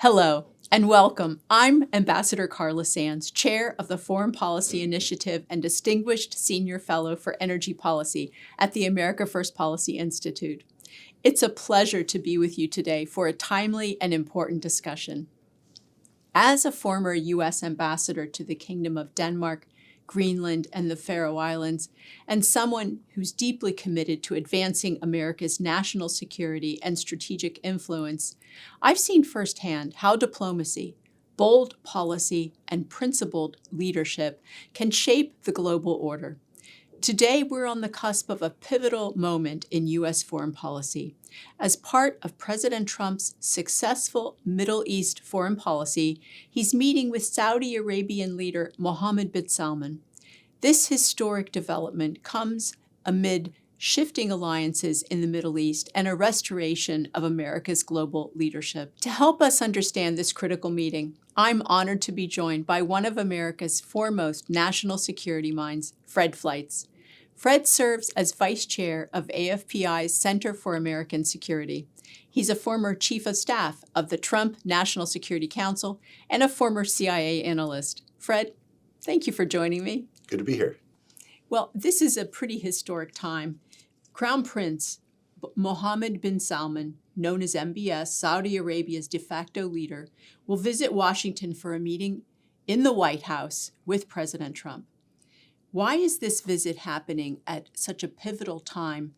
Hello and welcome. I'm Ambassador Carla Sands, Chair of the Foreign Policy Initiative and Distinguished Senior Fellow for Energy Policy at the America First Policy Institute. It's a pleasure to be with you today for a timely and important discussion. As a former U.S. ambassador to the Kingdom of Denmark, Greenland, and the Faroe Islands, and someone who's deeply committed to advancing America's national security and strategic influence, I've seen firsthand how diplomacy, bold policy, and principled leadership can shape the global order. Today, we're on the cusp of a pivotal moment in U.S. foreign policy. As part of President Trump's successful Middle East foreign policy, he's meeting with Saudi Arabian leader Mohammed bin Salman. This historic development comes amid shifting alliances in the Middle East and a restoration of America's global leadership. To help us understand this critical meeting, I'm honored to be joined by one of America's foremost national security minds, Fred Fleitz. Fred serves as Vice Chair of AFPI's Center for American Security. He's a former Chief of Staff of the Trump National Security Council and a former CIA analyst. Fred, thank you for joining me. Good to be here. Well, this is a pretty historic time. Crown Prince Mohammed bin Salman, known as MBS, Saudi Arabia's de facto leader, will visit Washington for a meeting in the White House with President Trump. Why is this visit happening at such a pivotal time,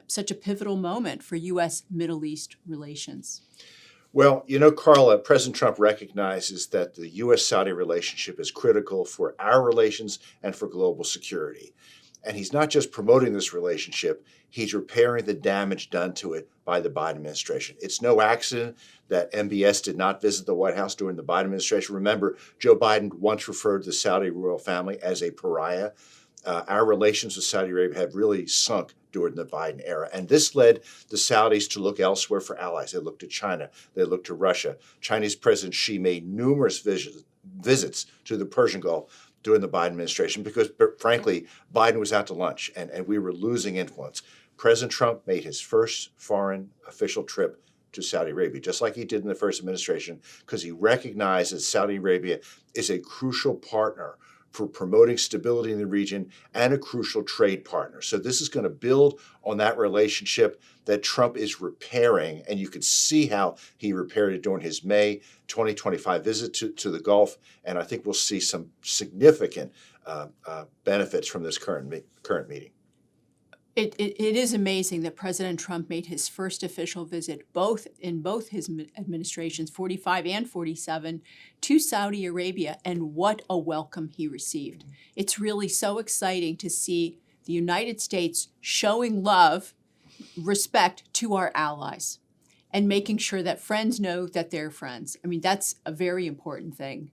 such a pivotal moment for U.S. Middle East relations? Well, Carla, President Trump recognizes that the U.S.-Saudi relationship is critical for our relations and for global security. And he's not just promoting this relationship, he's repairing the damage done to it by the Biden administration. It's no accident that MBS did not visit the White House during the Biden administration. Remember, Joe Biden once referred to the Saudi royal family as a pariah. Our relations with Saudi Arabia have really sunk during the Biden era. And this led the Saudis to look elsewhere for allies. They looked to China. They looked to Russia. Chinese President Xi made numerous visits to the Persian Gulf during the Biden administration because, frankly, Biden was out to lunch and we were losing influence. President Trump made his first foreign official trip to Saudi Arabia, just like he did in the first administration, because he recognized that Saudi Arabia is a crucial partner for promoting stability in the region and a crucial trade partner. So this is going to build on that relationship that Trump is repairing, and you could see how he repaired it during his May 2025 visit to the Gulf, and I think we'll see some significant benefits from this current meeting. It is amazing that President Trump made his first official visit, in both his administrations, 45 and 47, to Saudi Arabia, and what a welcome he received. It's really so exciting to see the United States showing love, respect to our allies, and making sure that friends know that they're friends. I mean, that's a very important thing.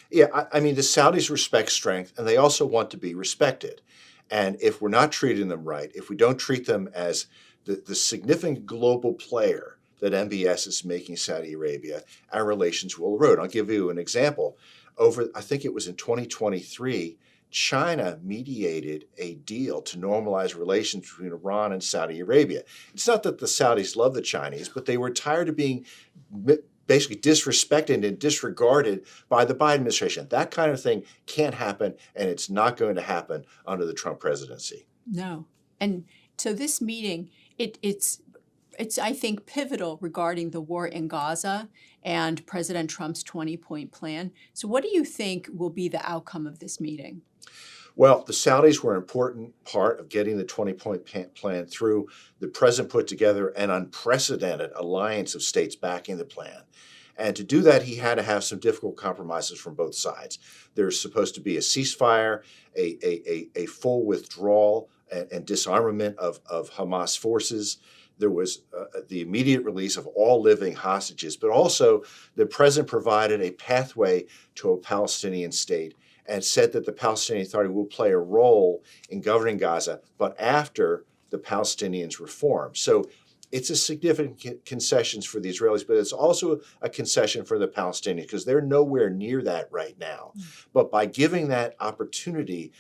Yeah, I mean, the Saudis respect strength, and they also want to be respected. And if we're not treating them right, if we don't treat them as the significant global player that MBS is making Saudi Arabia, our relations will erode. I'll give you an example. I think it was in 2023, China mediated a deal to normalize relations between Iran and Saudi Arabia. It's not that the Saudis love the Chinese, but they were tired of being basically disrespected and disregarded by the Biden administration. That kind of thing can't happen, and it's not going to happen under the Trump presidency. No. And so this meeting, it's I think, pivotal regarding the war in Gaza and President Trump's 20-point plan. So what do you think will be the outcome of this meeting? Well, the Saudis were an important part of getting the 20-point plan through. The president put together an unprecedented alliance of states backing the plan. And to do that, he had to have some difficult compromises from both sides. There's supposed to be a ceasefire, a full withdrawal and disarmament of Hamas forces. There was the immediate release of all living hostages, but also the president provided a pathway to a Palestinian state and said that the Palestinian Authority will play a role in governing Gaza, but after the Palestinians reform. So it's a significant concession for the Israelis, but it's also a concession for the Palestinians because they're nowhere near that right now. But by giving that opportunity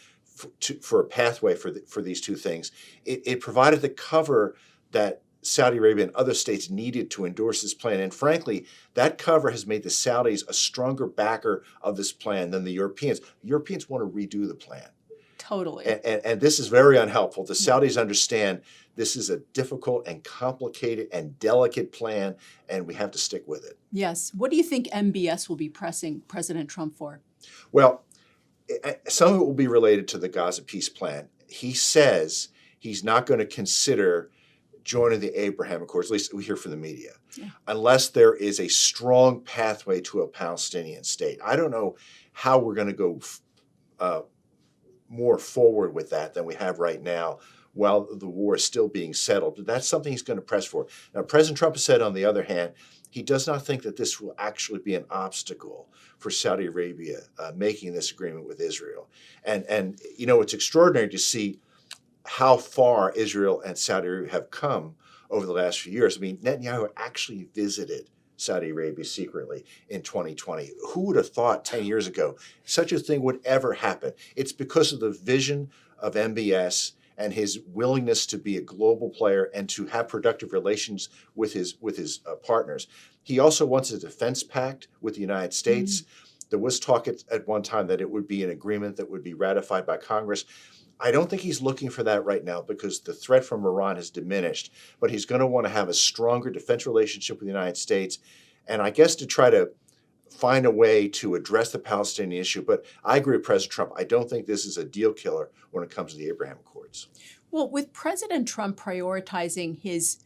for a pathway for these two things, it provided the cover that Saudi Arabia and other states needed to endorse this plan. And frankly, that cover has made the Saudis a stronger backer of this plan than the Europeans. The Europeans want to redo the plan. Totally. And this is very unhelpful. The Saudis understand this is a difficult and complicated and delicate plan, and we have to stick with it. Yes. What do you think MBS will be pressing President Trump for? Well, some of it will be related to the Gaza peace plan. He says he's not going to consider joining the Abraham Accords, at least we hear from the media, unless there is a strong pathway to a Palestinian state. I don't know how we're going to go more forward with that than we have right now while the war is still being settled. But that's something he's going to press for. Now, President Trump has said, on the other hand, he does not think that this will actually be an obstacle for Saudi Arabia making this agreement with Israel. And you know, it's extraordinary to see how far Israel and Saudi Arabia have come over the last few years. I mean, Netanyahu actually visited Saudi Arabia secretly in 2020. Who would have thought 10 years ago such a thing would ever happen? It's because of the vision of MBS and his willingness to be a global player and to have productive relations with his partners. He also wants a defense pact with the United States. There was talk at one time that it would be an agreement that would be ratified by Congress. I don't think he's looking for that right now because the threat from Iran has diminished, but he's going to want to have a stronger defense relationship with the United States, and I guess to try to find a way to address the Palestinian issue. But I agree with President Trump. I don't think this is a deal killer when it comes to the Abraham Accords. Well, with President Trump prioritizing his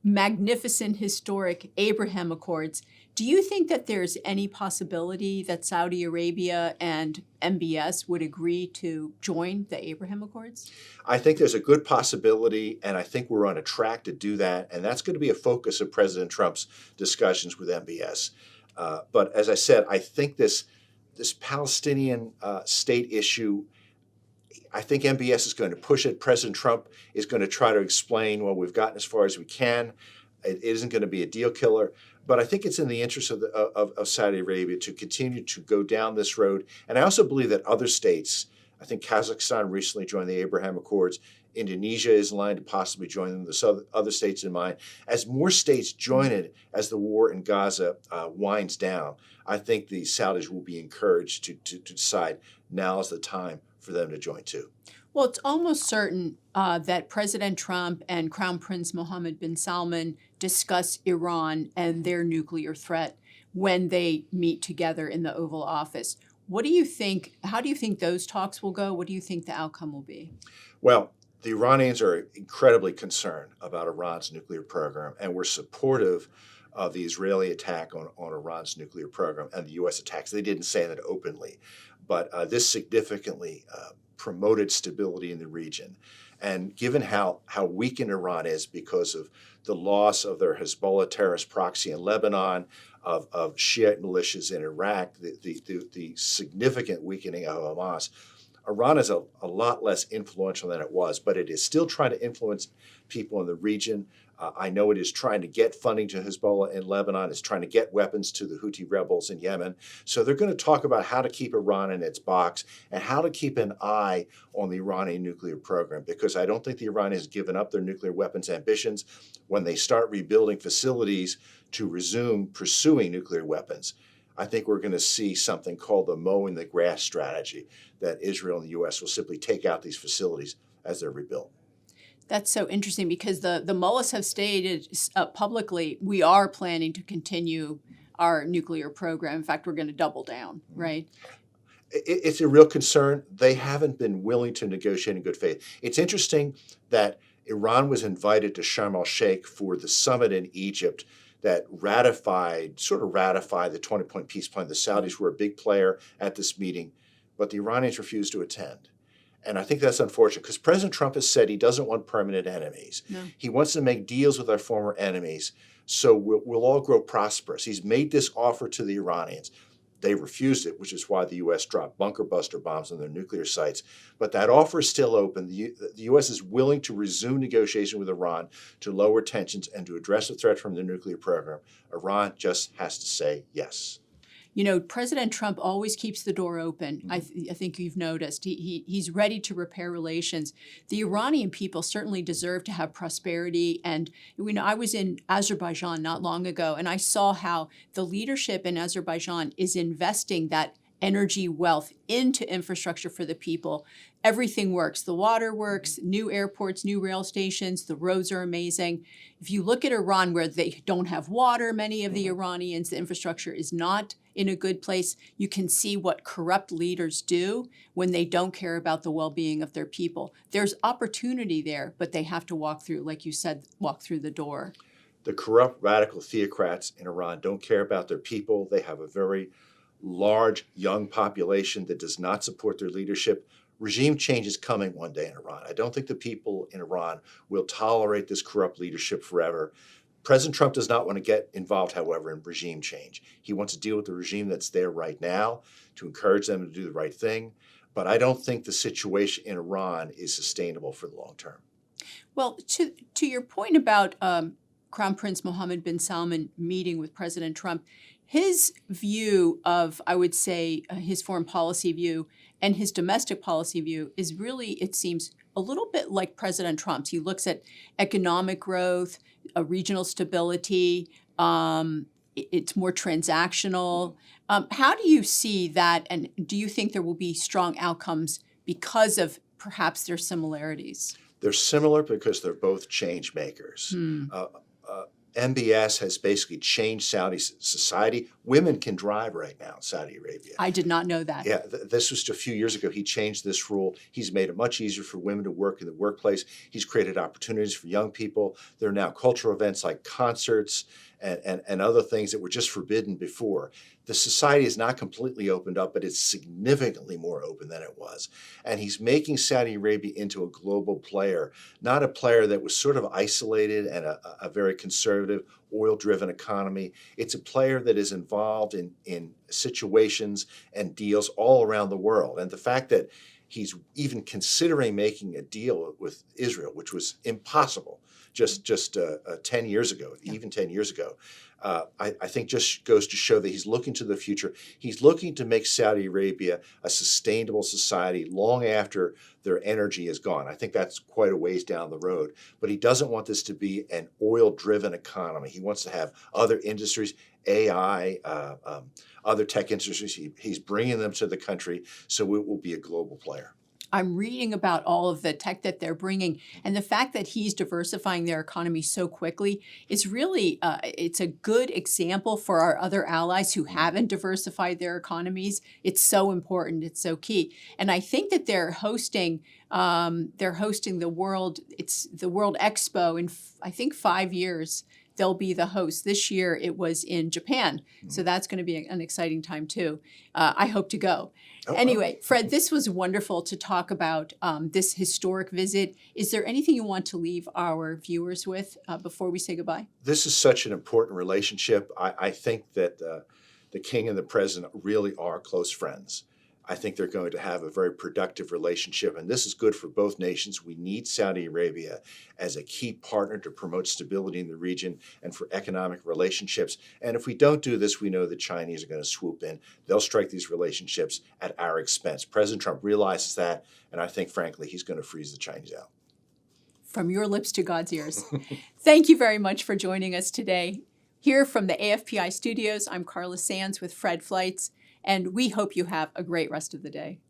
magnificent, historic Abraham Accords, do you think that there's any possibility that Saudi Arabia and MBS would agree to join the Abraham Accords? I think there's a good possibility, and I think we're on a track to do that, and that's going to be a focus of President Trump's discussions with MBS. But as I said, I think this Palestinian state issue, I think MBS is going to push it. President Trump is going to try to explain, well, we've gotten as far as we can. It isn't going to be a deal killer. But I think it's in the interest of Saudi Arabia to continue to go down this road. And I also believe that other states, I think Kazakhstan recently joined the Abraham Accords. Indonesia is in line to possibly join them. There's other states in mind. As more states join it, as the war in Gaza winds down, I think the Saudis will be encouraged to decide now is the time for them to join too. Well, it's almost certain that President Trump and Crown Prince Mohammed bin Salman discuss Iran and their nuclear threat when they meet together in the Oval Office. What do you think? How do you think those talks will go? What do you think the outcome will be? Well, the Iranians are incredibly concerned about Iran's nuclear program, and we're supportive of the Israeli attack on Iran's nuclear program and the U.S. attacks. They didn't say that openly, but this significantly promoted stability in the region. And given how weakened Iran is because of the loss of their Hezbollah terrorist proxy in Lebanon, of Shiite militias in Iraq, the significant weakening of Hamas, Iran is a lot less influential than it was, but it is still trying to influence people in the region. I know it is trying to get funding to Hezbollah in Lebanon. It's trying to get weapons to the Houthi rebels in Yemen. So they're going to talk about how to keep Iran in its box and how to keep an eye on the Iranian nuclear program, because I don't think the Iranians have given up their nuclear weapons ambitions. When they start rebuilding facilities to resume pursuing nuclear weapons, I think we're going to see something called the mowing the grass strategy, that Israel and the U.S. will simply take out these facilities as they're rebuilt. That's so interesting because the mullahs have stated publicly, we are planning to continue our nuclear program. In fact, we're going to double down, right? It's a real concern. They haven't been willing to negotiate in good faith. It's interesting that Iran was invited to Sharm el-Sheikh for the summit in Egypt that ratified the 20-point peace plan. The Saudis were a big player at this meeting, but the Iranians refused to attend. And I think that's unfortunate because President Trump has said he doesn't want permanent enemies. No. He wants to make deals with our former enemies so we'll all grow prosperous. He's made this offer to the Iranians. They refused it, which is why the U.S. dropped bunker buster bombs on their nuclear sites. But that offer is still open. The U.S. is willing to resume negotiation with Iran to lower tensions and to address the threat from their nuclear program. Iran just has to say yes. President Trump always keeps the door open. I think you've noticed. He's ready to repair relations. The Iranian people certainly deserve to have prosperity. And I was in Azerbaijan not long ago, and I saw how the leadership in Azerbaijan is investing that energy wealth into infrastructure for the people. Everything works. The water works, new airports, new rail stations, the roads are amazing. If you look at Iran, where they don't have water, many of the Iranians, the infrastructure is not in a good place. You can see what corrupt leaders do when they don't care about the well-being of their people. There's opportunity there, but they have to walk through, like you said, walk through the door. The corrupt radical theocrats in Iran don't care about their people. They have a very large young population that does not support their leadership. Regime change is coming one day in Iran. I don't think the people in Iran will tolerate this corrupt leadership forever. President Trump does not want to get involved, however, in regime change. He wants to deal with the regime that's there right now to encourage them to do the right thing. But I don't think the situation in Iran is sustainable for the long term. Well, to your point about Crown Prince Mohammed bin Salman meeting with President Trump, his view of, I would say, his foreign policy view and his domestic policy view is really, it seems, a little bit like President Trump's. He looks at economic growth, regional stability. It's more transactional. How do you see that, and do you think there will be strong outcomes because of perhaps their similarities? They're similar because they're both change makers. MBS has basically changed Saudi society. Women can drive right now in Saudi Arabia. I did not know that. Yeah, this was just a few years ago. He changed this rule. He's made it much easier for women to work in the workplace. He's created opportunities for young people. There are now cultural events like concerts and other things that were just forbidden before. The society is not completely opened up, but it's significantly more open than it was. And he's making Saudi Arabia into a global player, not a player that was sort of isolated and a very conservative, oil-driven economy. It's a player that is involved in situations and deals all around the world. And the fact that he's even considering making a deal with Israel, which was impossible just 10 years ago, even 10 years ago, I think just goes to show that he's looking to the future. He's looking to make Saudi Arabia a sustainable society long after their energy is gone. I think that's quite a ways down the road. But he doesn't want this to be an oil-driven economy. He wants to have other industries, AI, other tech industries. He's bringing them to the country, so it will be a global player. I'm reading about all of the tech that they're bringing, and the fact that he's diversifying their economy so quickly is really, it's a good example for our other allies who haven't diversified their economies. It's so important. It's so key. And I think that they're hosting the World Expo in, I think, 5 years. They'll be the host. This year it was in Japan. So that's going to be an exciting time too. I hope to go. Anyway, Fred, this was wonderful to talk about this historic visit. Is there anything you want to leave our viewers with before we say goodbye? This is such an important relationship. I think that the king and the president really are close friends. I think they're going to have a very productive relationship, and this is good for both nations. We need Saudi Arabia as a key partner to promote stability in the region and for economic relationships. And if we don't do this, we know the Chinese are going to swoop in. They'll strike these relationships at our expense. President Trump realizes that, and I think, frankly, he's going to freeze the Chinese out. From your lips to God's ears. Thank you very much for joining us today. Here from the AFPI studios, I'm Carla Sands with Fred Fleitz, and we hope you have a great rest of the day.